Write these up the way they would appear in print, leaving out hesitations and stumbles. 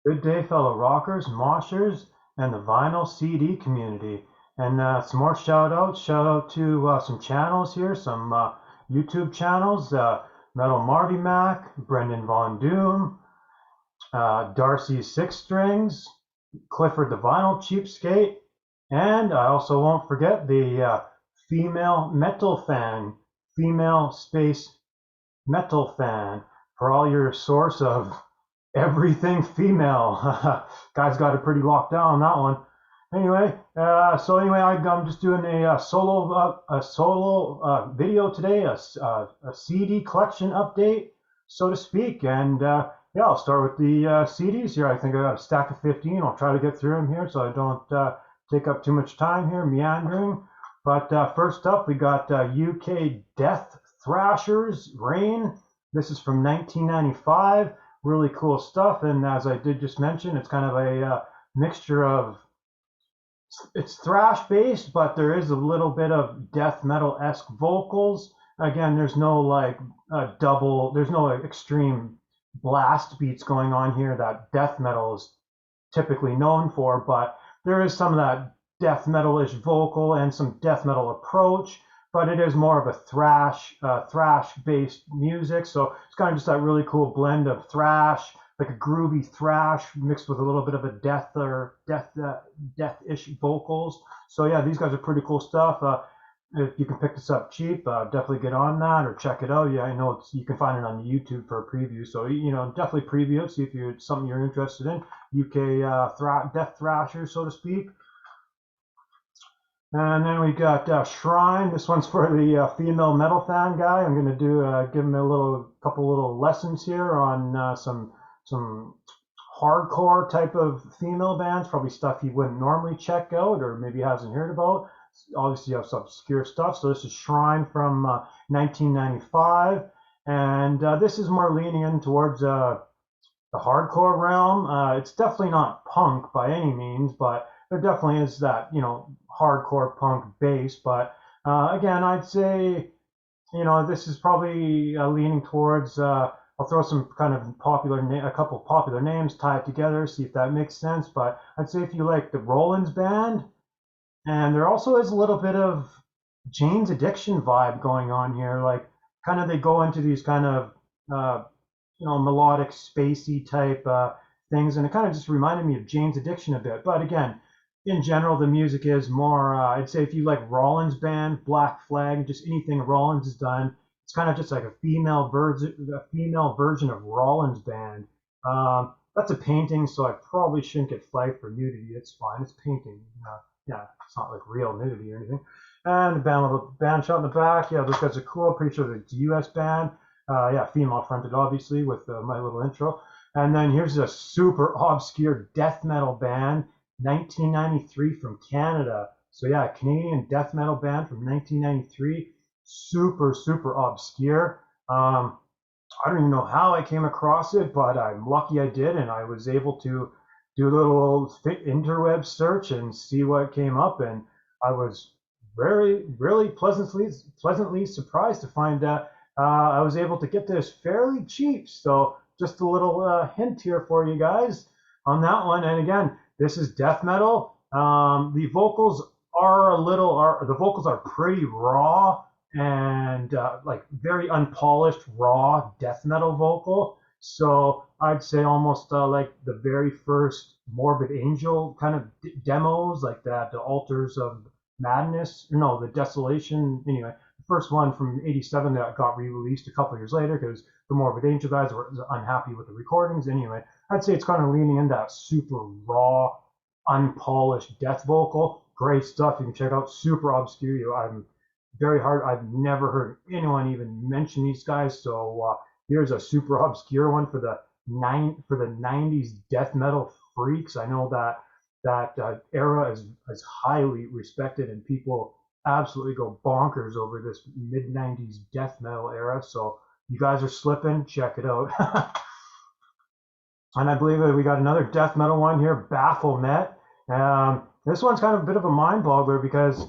Good day, fellow rockers, moshers, and the vinyl CD community. And some more shout outs. Shout out to some channels here, some YouTube channels Metal Marty Mac, Brendan Von Doom, Darcy Six Strings, Clifford the Vinyl Cheapskate, and I also won't forget the female metal fan, female space metal fan, for all your source of everything female. Guys got it pretty locked down on that one. Anyway, I'm just doing a solo video today, a CD collection update, so to speak. And yeah, I'll start with the CDs here. I think I got a stack of 15. I'll try to get through them here so I don't take up too much time here meandering. But first up, we got UK Death Thrashers Rain. This is from 1995. Really cool stuff. And as I did just mention, it's kind of a mixture of it's thrash based, but there is a little bit of death metal esque vocals. Again, there's no like there's no extreme blast beats going on here that death metal is typically known for, but there is some of that death metal-ish vocal and some death metal approach, but it is more of a thrash-based music. So it's kind of just that really cool blend of thrash, like a groovy thrash mixed with a little bit of a death-ish vocals. So yeah, these guys are pretty cool stuff. If you can pick this up cheap, definitely get on that or check it out. Yeah, I know you can find it on YouTube for a preview. So definitely preview it, see if it's something you're interested in. UK Death Thrashers, so to speak. And then we got Shrine. This one's for the female metal fan guy. I'm going to give him a couple little lessons here on some hardcore type of female bands, probably stuff he wouldn't normally check out or maybe hasn't heard about. Obviously, you have some obscure stuff. So this is Shrine from 1995, and this is more leaning in towards the hardcore realm. It's definitely not punk by any means, but there definitely is that hardcore punk base. But again, I'd say this is probably leaning towards. I'll throw some kind of a couple popular names, tie it together, see if that makes sense. But I'd say if you like the Rollins band, and there also is a little bit of Jane's Addiction vibe going on here. Like, kind of they go into these kind of uh, melodic, spacey type things, and it kind of just reminded me of Jane's Addiction a bit. But again, in general, the music is more. I'd say if you like Rollins band, Black Flag, just anything Rollins has done, it's kind of just like a female version of Rollins band. That's a painting, so I probably shouldn't get flagged for nudity. It's fine. It's painting. Yeah, it's not like real nudity or anything. And the band shot in the back. Yeah, those guys are cool. Pretty sure it's a US band. Yeah, female fronted, obviously, with my little intro. And then here's a super obscure death metal band, 1993 from Canada. So yeah, Canadian death metal band from 1993, super super obscure. I don't even know how I came across it, but I'm lucky I did, and I was able to do a little interweb search and see what came up, and I was really pleasantly surprised to find that I was able to get this fairly cheap. So just a little hint here for you guys on that one. And again, this is death metal. The vocals are pretty raw and like very unpolished, raw death metal vocal. So I'd say almost like the very first Morbid Angel kind of demos, like that, the Altars of Madness, no, the Desolation. Anyway, the first one from '87 that got re-released a couple years later because the Morbid Angel guys were unhappy with the recordings. Anyway, I'd say it's kind of leaning into that super raw, unpolished death vocal. Great stuff. You can check out. Super obscure. I'm very hard. I've never heard anyone even mention these guys. So here's a super obscure one for the '90s death metal freaks. I know that era is highly respected, and people absolutely go bonkers over this mid '90s death metal era. So you guys are slipping. Check it out. And I believe that we got another death metal one here, Baphomet. This one's kind of a bit of a mind boggler because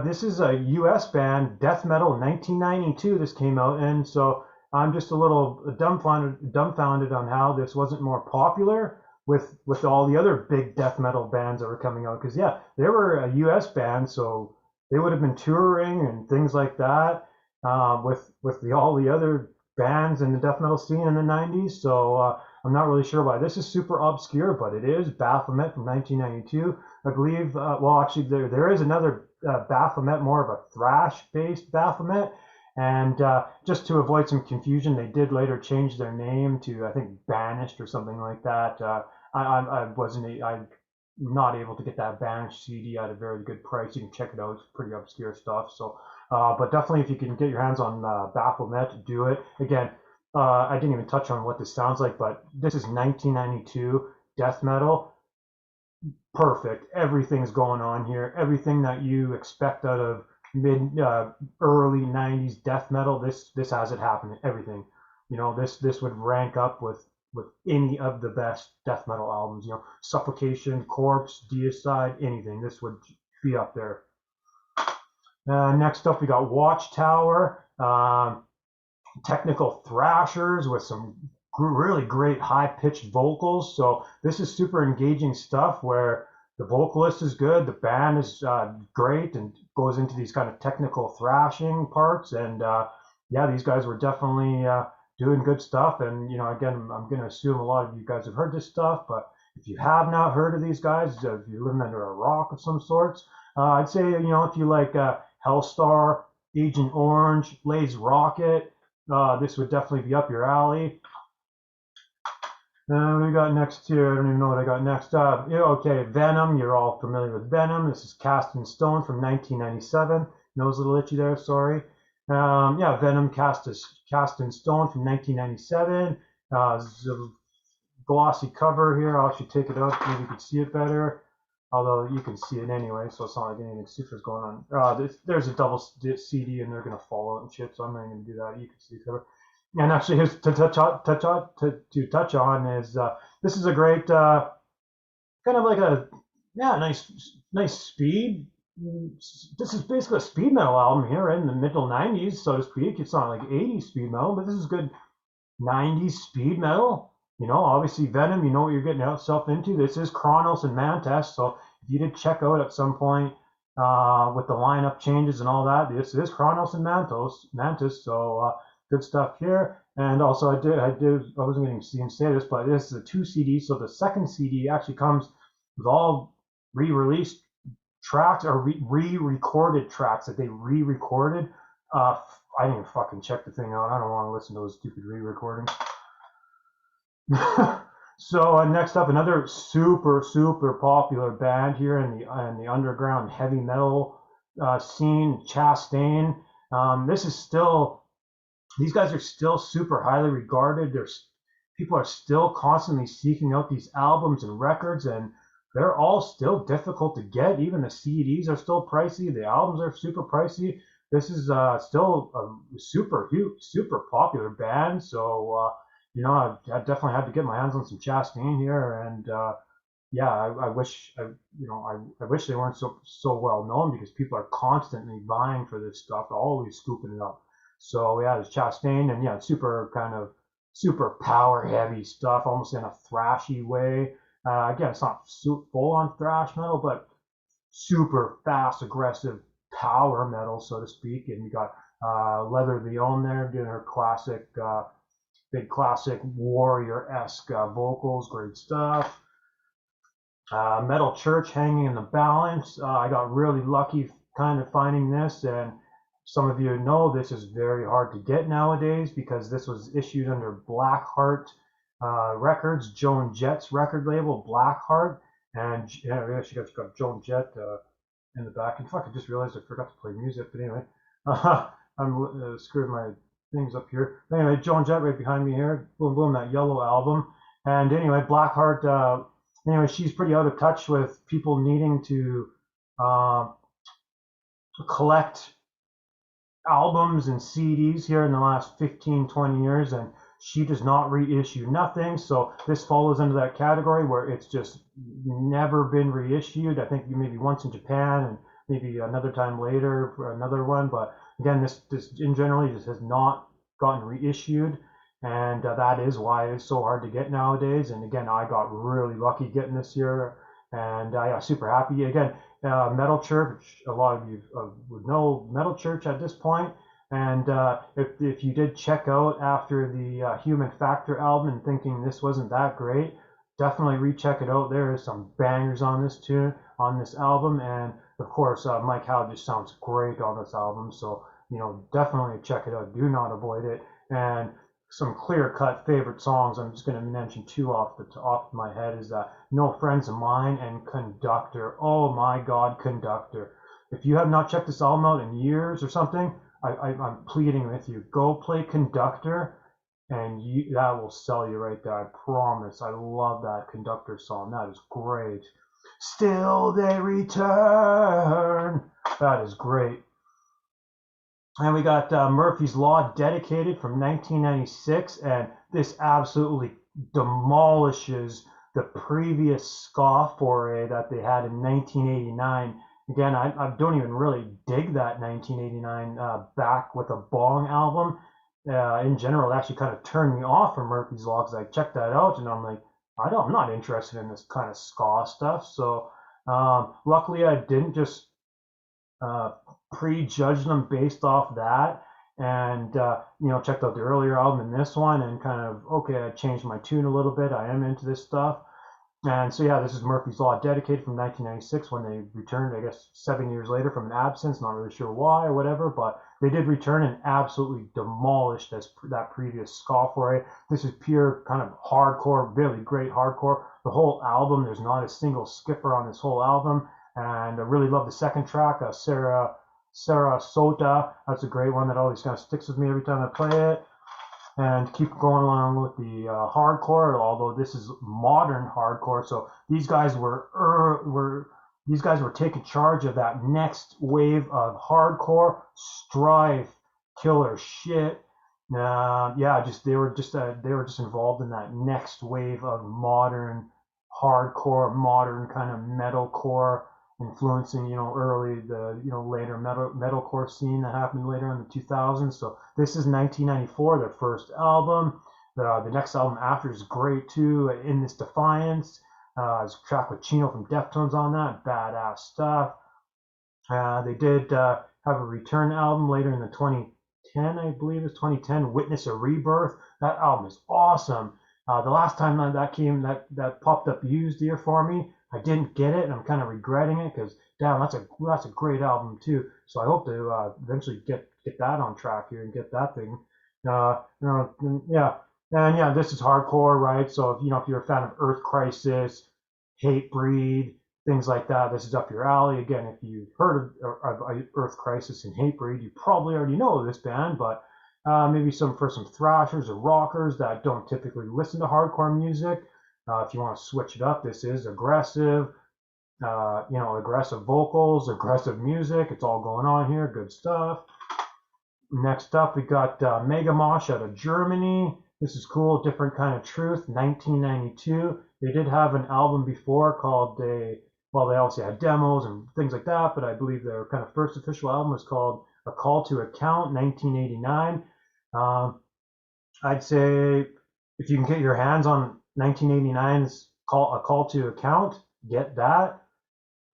this is a US band, death metal, 1992 this came out, and so I'm just a little dumbfounded on how this wasn't more popular. with all the other big death metal bands that were coming out. Because yeah, they were a U.S. band, so they would have been touring and things like that with all the other bands in the death metal scene in the 90s. So I'm not really sure why this is super obscure, but it is Baphomet from 1992. I believe, well, actually, there is another Baphomet, more of a thrash-based Baphomet. And just to avoid some confusion, they did later change their name to, I think, Banished or something like that. I'm not able to get that Banished CD at a very good price. You can check it out. It's pretty obscure stuff. So, but definitely, if you can get your hands on Baphomet, do it. Again, I didn't even touch on what this sounds like, but this is 1992 death metal. Perfect. Everything's going on here. Everything that you expect out of early 90s death metal, this has it happening. Everything. You know, this would rank up with any of the best death metal albums. You know, Suffocation, Corpse, Deicide, anything. This would be up there. Next up, we got Watchtower. Technical thrashers with some really great high-pitched vocals. So this is super engaging stuff where the vocalist is good, the band is great, and goes into these kind of technical thrashing parts. And yeah, these guys were definitely doing good stuff. And you know, again, I'm going to assume a lot of you guys have heard this stuff, but if you have not heard of these guys, if you're living under a rock of some sorts, I'd say, you know, if you like Hellstar, Agent Orange, Blaze Rocket, this would definitely be up your alley. We got next here, I don't even know what I got next. Yeah, okay, Venom, you're all familiar with Venom. This is Cast in Stone from 1997. Nose a little itchy there, sorry. Yeah, Venom Cast in Stone from 1997. Glossy cover here. I'll actually take it out, maybe you can see it better. Although you can see it anyway, so it's not like anything super's going on. There's a double CD and they're going to fall out and shit, so I'm not going to do that. You can see the cover. And actually, here's to touch on is this is a great kind of like a nice speed. This is basically a speed metal album here in the middle 90s, so to speak. It's not like 80s speed metal, but this is good 90s speed metal. You know, obviously Venom, you know what you're getting yourself into. This is Kronos and Mantis, so if you did check out at some point with the lineup changes and all that, this is Kronos and Mantis, so good stuff here. And also I wasn't going to say this, but this is a 2 CD, so the second CD actually comes with all re-released tracks or re-recorded tracks that they re-recorded. I didn't even fucking check the thing out. I don't want to listen to those stupid re-recordings. So next up, another super popular band here in the underground heavy metal scene, Chastain. These guys are still super highly regarded. People are still constantly seeking out these albums and records, and they're all still difficult to get. Even the CDs are still pricey. The albums are super pricey. This is still a super popular band. So you know, I definitely had to get my hands on some Chastain here, and yeah, I wish they weren't so well known, because people are constantly vying for this stuff, always scooping it up. So yeah, there's Chastain, and yeah, super power heavy stuff, almost in a thrashy way. Again, it's not full on thrash metal, but super fast, aggressive power metal, so to speak. And you got Leather Leone there doing her classic. Big classic warrior-esque vocals, great stuff. Metal Church, Hanging in the Balance. I got really lucky kind of finding this, and some of you know this is very hard to get nowadays, because this was issued under Blackheart Records, Joan Jett's record label, Blackheart. And yeah, she got Joan Jett in the back. And fuck, I just realized I forgot to play music, but anyway, I'm screwed my things up here. Anyway, Joan Jett right behind me here. Boom, boom, that yellow album. And anyway, Blackheart, anyway, she's pretty out of touch with people needing to collect albums and CDs here in the last 15-20 years, and she does not reissue nothing. So this follows into that category where it's just never been reissued. I think maybe once in Japan and maybe another time later for another one, but again, this in generally just has not gotten reissued. and that is why it's so hard to get nowadays. And again, I got really lucky getting this year, and I'm super happy. Again, Metal Church, a lot of you would know Metal Church at this point. And if you did check out after the Human Factor album and thinking this wasn't that great, definitely recheck it out. There is some bangers on this tune, on this album, and of course Mike Howe just sounds great on this album. So definitely check it out. Do not avoid it. And some clear-cut favorite songs. I'm just going to mention two off my head. Is No Friends of Mine and Conductor. Oh my God, Conductor! If you have not checked this album out in years or something, I'm pleading with you. Go play Conductor, and that will sell you right there. I promise. I love that Conductor song. That is great. Still They Return. That is great. And we got Murphy's Law, Dedicated, from 1996, and this absolutely demolishes the previous ska foray that they had in 1989. Again, I don't even really dig that 1989 Back with a Bong album. In general, it actually kind of turned me off from Murphy's Law because I checked that out and I'm like, I'm not interested in this kind of ska stuff. So luckily, I didn't just prejudge them based off that, and checked out the earlier album and this one, and kind of okay, I changed my tune a little bit. I am into this stuff, and so yeah, this is Murphy's Law, Dedicated, from 1996, when they returned, I guess 7 years later from an absence. Not really sure why or whatever, but they did return and absolutely demolished that previous ska foray. This is pure kind of hardcore, really great hardcore. The whole album, there's not a single skipper on this whole album. And I really love the second track, Sarah Sota. That's a great one that always kind of sticks with me every time I play it. And keep going along with the hardcore, although this is modern hardcore. So these guys were taking charge of that next wave of hardcore, strife, killer shit. They were just involved in that next wave of modern hardcore, modern kind of metalcore, influencing early later metalcore scene that happened later in the 2000s. So this is 1994, their first album. The next album after is great too. In This Defiance, there's a track with Chino from Deftones on that. Badass stuff. They did have a return album later in the 2010, I believe it's 2010, Witness a Rebirth. That album is awesome. The last time that popped up used here for me, I didn't get it, and I'm kind of regretting it because damn, that's a great album too. So I hope to eventually get that on track here and get that thing. Yeah, and yeah, this is hardcore, right? So if you're a fan of Earth Crisis, Hatebreed, things like that, this is up your alley. Again, if you've heard of Earth Crisis and Hatebreed, you probably already know this band, but maybe for some thrashers or rockers that don't typically listen to hardcore music. If you want to switch it up, this is aggressive, aggressive vocals, aggressive music. It's all going on here. Good stuff. Next up, we got Mega Mosh out of Germany. This is cool. Different Kind of Truth, 1992. They did have an album before called they obviously had demos and things like that, but I believe their kind of first official album was called A Call to Account, 1989. I'd say if you can get your hands on 1989's A Call to Account, get that.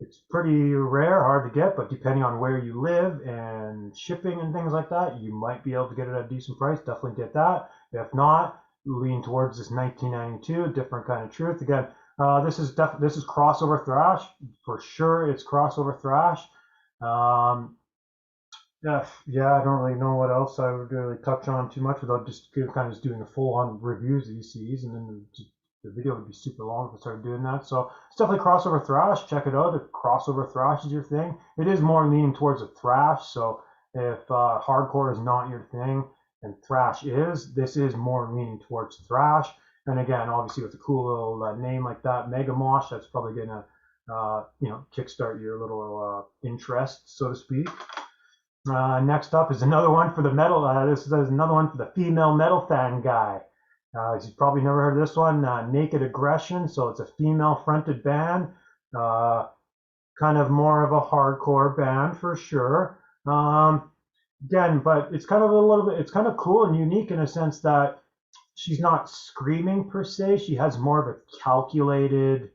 It's pretty rare, hard to get, but depending on where you live and shipping and things like that, you might be able to get it at a decent price. Definitely get that. If not, lean towards this 1992, Different Kind of Truth. Again, this is crossover thrash for sure. It's crossover thrash. Yeah, I don't really know what else I would really touch on too much without just kind of just doing a full-on reviews of ECs, and then the video would be super long if I started doing that. So it's definitely crossover thrash. Check it out if crossover thrash is your thing. It is more leaning towards a thrash, so if hardcore is not your thing and thrash is, this is more leaning towards thrash. And again, obviously with a cool little name like that, Mega Mosh, that's probably gonna kickstart your little interest, so to speak. Next up is another one for the metal. This is another one for the female metal fan guy. You've probably never heard of this one, Naked Aggression. So it's a female-fronted band, kind of more of a hardcore band for sure. Again, but it's kind of it's kind of cool and unique in a sense that she's not screaming per se. She has more of a calculated,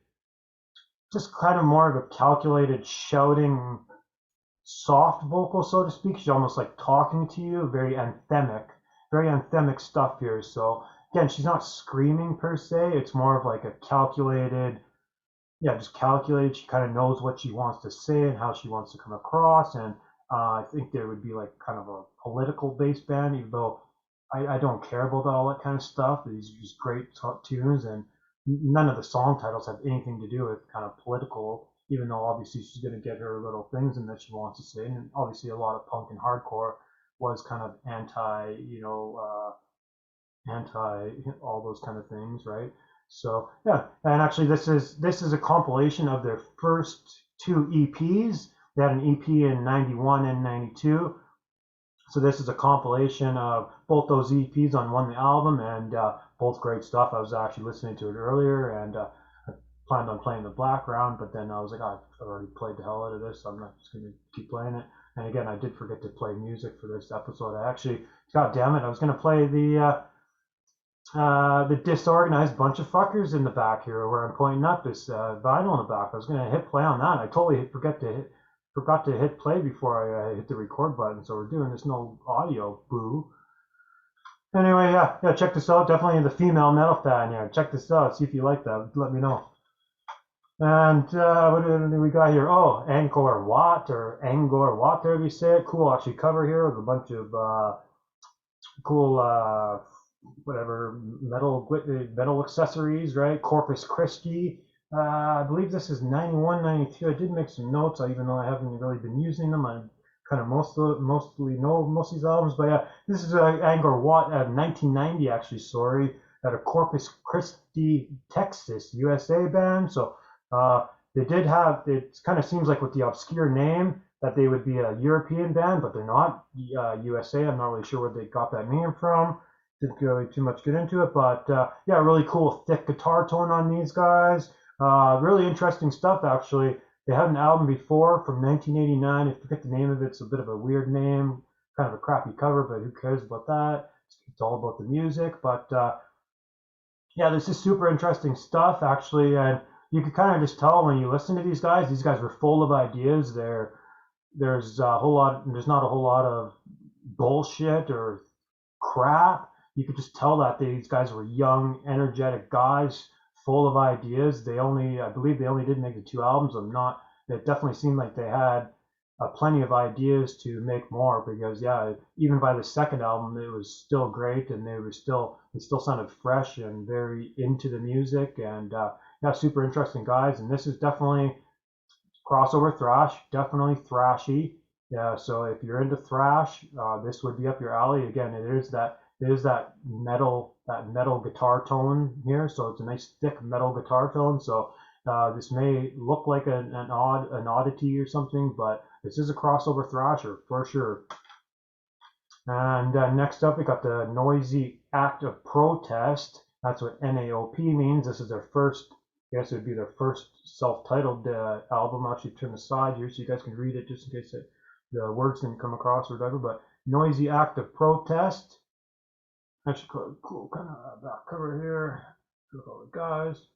just kind of more of a calculated shouting, soft vocal, so to speak. She's almost like talking to you, very anthemic stuff here. So again, she's not screaming per se. It's more of like a calculated, yeah, just calculated. She kind of knows what she wants to say and how she wants to come across. And I think there would be like kind of a political based band, even though I don't care about all that kind of stuff. These are just great tunes, and none of the song titles have anything to do with kind of political, even though obviously she's going to get her little things in that she wants to say. And obviously, a lot of punk and hardcore was kind of anti, anti all those kind of things, right? So yeah, and actually this is a compilation of their first two EPs. They had an EP in '91 and '92. So this is a compilation of both those EPs on one album, and both great stuff. I was actually listening to it earlier, and I planned on playing the background, but then I was like, I've already played the hell out of this, so I'm not just going to keep playing it. And again, I did forget to play music for this episode. I actually, god damn it, I was going to play the disorganized bunch of fuckers in the back here, where I'm pointing up this vinyl in the back. I was going to hit play on that. I totally forgot to hit play before I hit the record button. So we're doing this no audio, boo. Anyway, yeah, check this out. Definitely the female metal fan here. Check this out. See if you like that. Let me know. And what do we got here? Oh, Angkor Wat, or Angkor Wat, there you say it. Cool, actually cover here with a bunch of cool whatever metal accessories, right? Corpus Christi. I believe this is 91, 92. I did make some notes, even though I haven't really been using them. I kind of mostly know most of these albums, but yeah, this is Angkor Wat, 1990 actually. Sorry, at a Corpus Christi, Texas, USA band. So they did have. It kind of seems like with the obscure name that they would be a European band, but they're not. USA. I'm not really sure where they got that name from. Didn't really too much get into it, but yeah, really cool thick guitar tone on these guys. Really interesting stuff, actually. They had an album before from 1989. I forget the name of it. It's a bit of a weird name, kind of a crappy cover, but who cares about that? It's all about the music. But yeah, this is super interesting stuff, actually. And you can kind of just tell when you listen to these guys were full of ideas. There's not a whole lot of bullshit or crap. You could just tell that these guys were young, energetic guys, full of ideas. I believe they only did make the two albums. It definitely seemed like they had plenty of ideas to make more, because yeah, even by the second album, it was still great, and it still sounded fresh and very into the music, and yeah, super interesting guys. And this is definitely crossover thrash, definitely thrashy. Yeah, so if you're into thrash, this would be up your alley. Again, it is that metal guitar tone here, so it's a nice thick metal guitar tone. So this may look like an oddity or something, but this is a crossover thrasher for sure. And next up, we got the Noisy Act of Protest. That's what NAOP means. This is their first. I guess it would be their first self-titled album. I'll actually turn the side here so you guys can read it, just in case the words didn't come across or whatever. But Noisy Act of Protest. Actually, cool kind of back cover here with all the guys.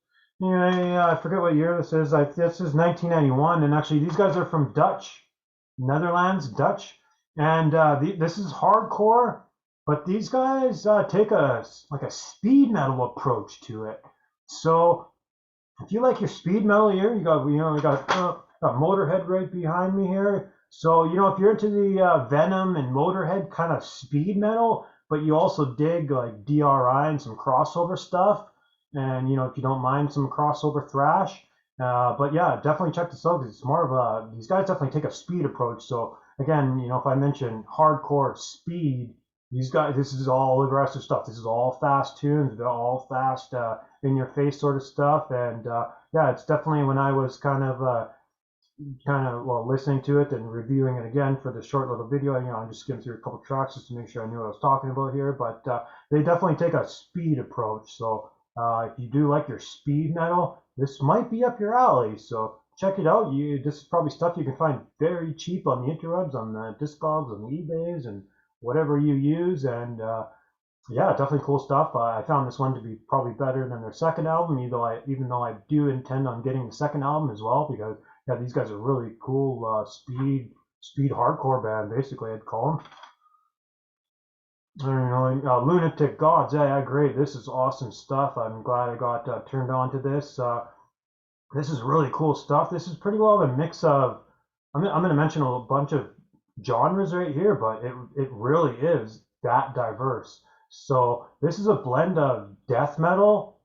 Anyway, I forget what year this is. This is 1991, and actually these guys are from Netherlands, Dutch, and this is hardcore. But these guys take a speed metal approach to it. So if you like your speed metal here, we got Motorhead right behind me here. So if you're into the Venom and Motorhead kind of speed metal, but you also dig like DRI and some crossover stuff, and if you don't mind some crossover thrash, but yeah, definitely check this out, because it's more of these guys definitely take a speed approach. So again, if I mention hardcore speed, these guys, this is all aggressive stuff. This is all fast tunes. They're all fast, in your face sort of stuff. And yeah, it's definitely, when I was kind of listening to it and reviewing it again for the short little video, I just skimmed through a couple tracks just to make sure I knew what I was talking about here. But they definitely take a speed approach. So if you do like your speed metal, this might be up your alley. So check it out. This is probably stuff you can find very cheap on the interwebs, on the Discogs, on the eBays, and whatever you use. And Yeah, definitely cool stuff. I found this one to be probably better than their second album, even though I do intend on getting the second album as well, because yeah, these guys are really cool speed hardcore band, basically I'd call them. I don't know, Lunatic Gods. Yeah, yeah, great. This is awesome stuff. I'm glad I got turned on to this. This is really cool stuff. This is pretty well a mix of. I'm going to mention a bunch of genres right here, but it really is that diverse. So this is a blend of death metal,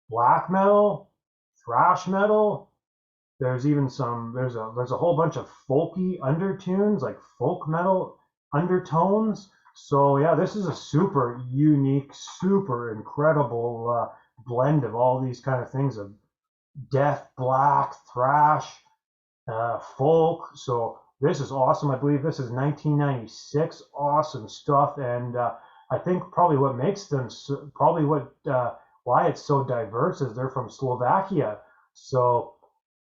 black metal, thrash metal. There's even some. There's a whole bunch of folky undertones, like folk metal undertones. So yeah, this is a super unique, super incredible blend of all these kind of things of death, black, thrash, folk. So this is awesome. I believe this is 1996. Awesome stuff, and I think probably what makes them probably what why it's so diverse is they're from Slovakia. So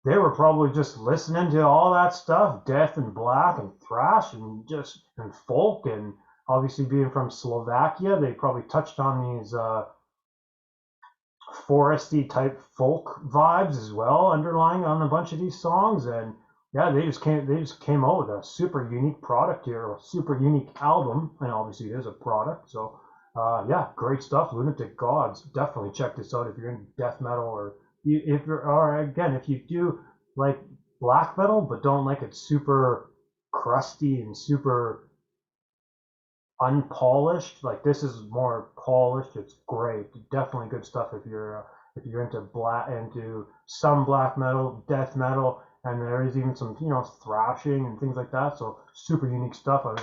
they were probably just listening to all that stuff, death and black and thrash and just and folk, and obviously being from Slovakia, they probably touched on these foresty type folk vibes as well, underlying on a bunch of these songs. And yeah, they just came out with a super unique product here, a super unique album, and obviously it is a product. So yeah, great stuff. Lunatic Gods, definitely check this out if you're into death metal, or if you're, or again, if you do like black metal but don't like it super crusty and super unpolished. Like this is more polished. It's great. Definitely good stuff if you're into into some black metal, death metal, and there is even some thrashing and things like that. So super unique stuff. I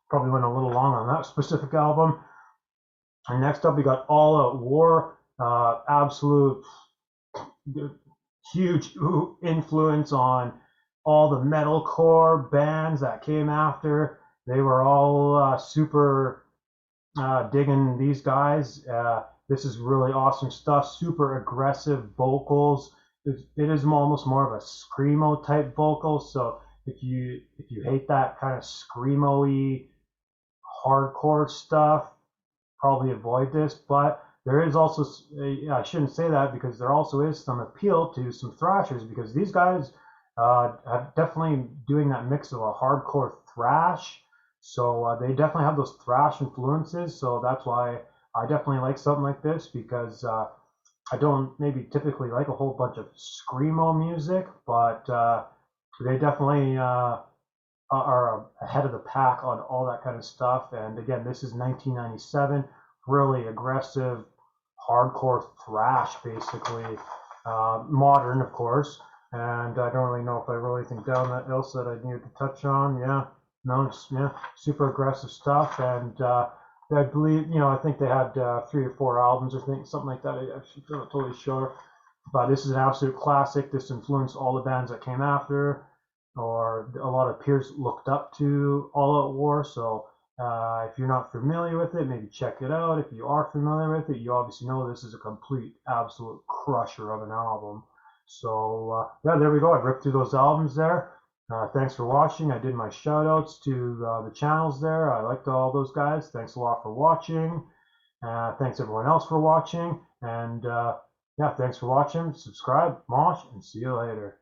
probably went a little long on that specific album. And next up we got All Out War. Absolute huge influence on all the metalcore bands that came after. They were all super digging these guys. This is really awesome stuff. Super aggressive vocals. It is almost more of a screamo type vocal. So if you hate that kind of screamo-y hardcore stuff, probably avoid this. But there is also, I shouldn't say that, because there also is some appeal to some thrashers, because these guys are definitely doing that mix of a hardcore thrash. So they definitely have those thrash influences. So that's why I definitely like something like this, because I don't maybe typically like a whole bunch of screamo music, but they definitely are ahead of the pack on all that kind of stuff. And again, this is 1997, really aggressive, hardcore thrash, basically, modern, of course. And I don't really know if I wrote anything down that else that I needed to touch on. Yeah, no, yeah, super aggressive stuff. And I believe, I think they had 3 or 4 albums or something like that. I'm not totally sure. But this is an absolute classic. This influenced all the bands that came after, or a lot of peers looked up to All Out War. So if you're not familiar with it, maybe check it out. If you are familiar with it, you obviously know this is a complete, absolute crusher of an album. So yeah, there we go. I ripped through those albums there. Thanks for watching. I did my shout outs to the channels there. I liked all those guys. Thanks a lot for watching. Thanks everyone else for watching. And yeah, thanks for watching. Subscribe, mosh, and see you later.